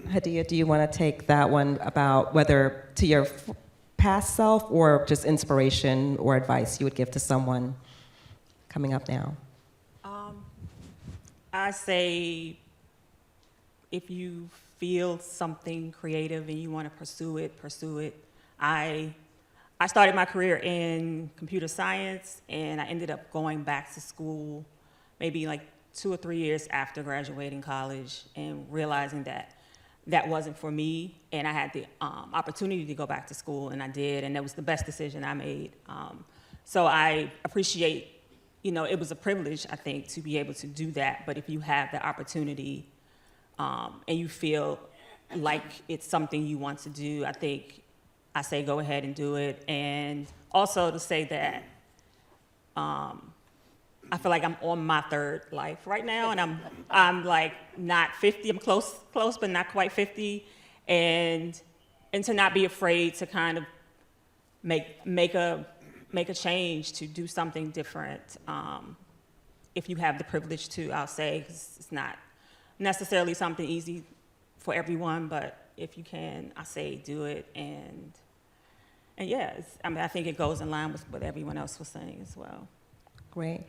Hadiya, do you want to take that one about whether to your past self or just inspiration or advice you would give to someone coming up now? I say if you feel something creative and you want to pursue it, pursue it. I started my career in computer science, and I ended up going back to school maybe like 2 or 3 years after graduating college and realizing that wasn't for me, and I had the opportunity to go back to school, and I did, and that was the best decision I made. So I appreciate, it was a privilege, I think, to be able to do that, but if you have the opportunity and you feel like it's something you want to do, I say go ahead and do it. And also to say that I feel like I'm on my third life right now, and I'm like not 50. I'm close, but not quite 50, and to not be afraid to kind of make a change, to do something different. If you have the privilege to, I'll say, 'cause it's not necessarily something easy for everyone, but if you can, I say do it. And yeah, I think it goes in line with what everyone else was saying as well. Great.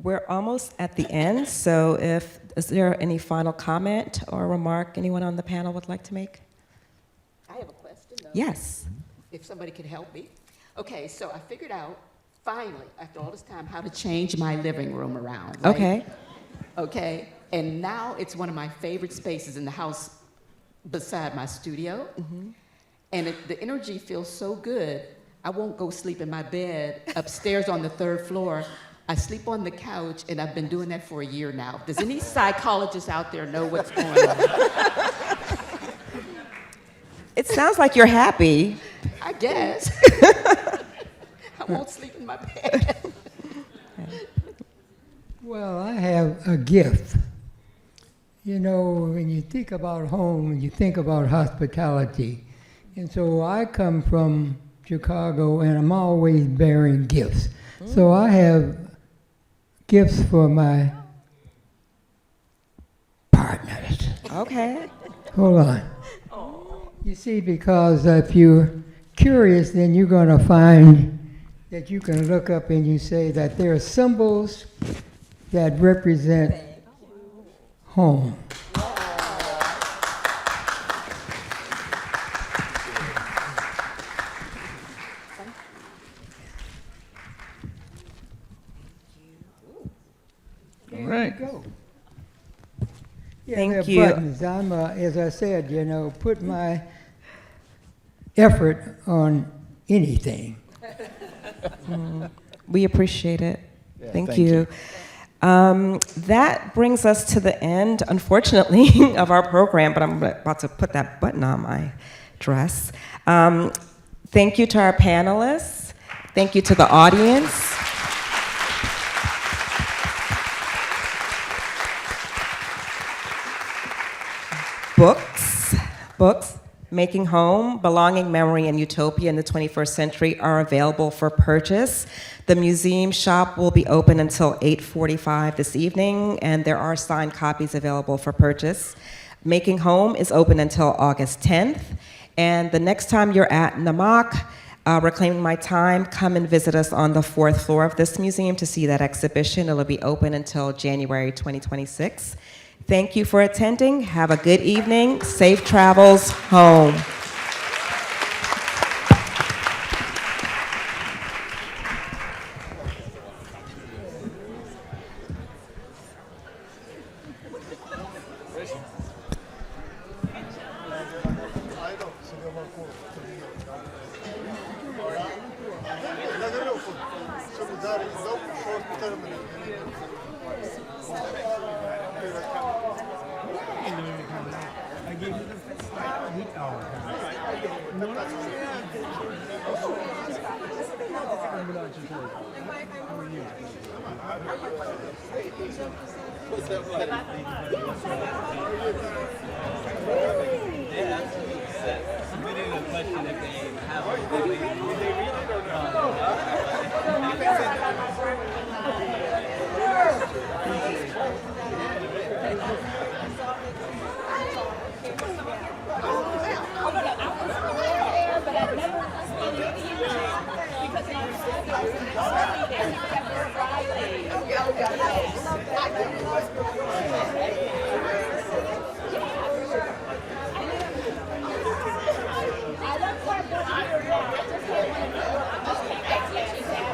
We're almost at the end, so is there any final comment or remark anyone on the panel would like to make? I have a question, though. Yes. If somebody could help me. Okay, so I figured out, finally, after all this time, how to change my living room around. Right? Okay. Okay, and now it's one of my favorite spaces in the house beside my studio. Mm-hmm. And the energy feels so good, I won't go sleep in my bed upstairs on the 3rd floor. I sleep on the couch, and I've been doing that for a year now. Does any psychologist out there know what's going on? It sounds like you're happy. I guess. I won't sleep in my bed. Well, I have a gift. You know, when you think about home, you think about hospitality. And so I come from Chicago, and I'm always bearing gifts. So I have gifts for my partners. Okay. Hold on. You see, because if you're curious, then you're going to find that you can look up and you say that there are symbols that represent home. All right. Go. Yeah, Thank they're you. Buttons. I'm, as I said, you know, put my effort on anything. We appreciate it. Yeah, Thank thank you. That brings us to the end, unfortunately, of our program, but I'm about to put that button on my dress. Thank you to our panelists. Thank you to the audience. Books, Making Home, Belonging, Memory, and Utopia in the 21st Century are available for purchase. The museum shop will be open until 8:45 this evening, and there are signed copies available for purchase. Making Home is open until August 10th, and the next time you're at Namak, Reclaiming My Time, come and visit us on the 4th floor of this museum to see that exhibition. It'll be open until January 2026. Thank you for attending. Have a good evening. Safe travels home. How are you?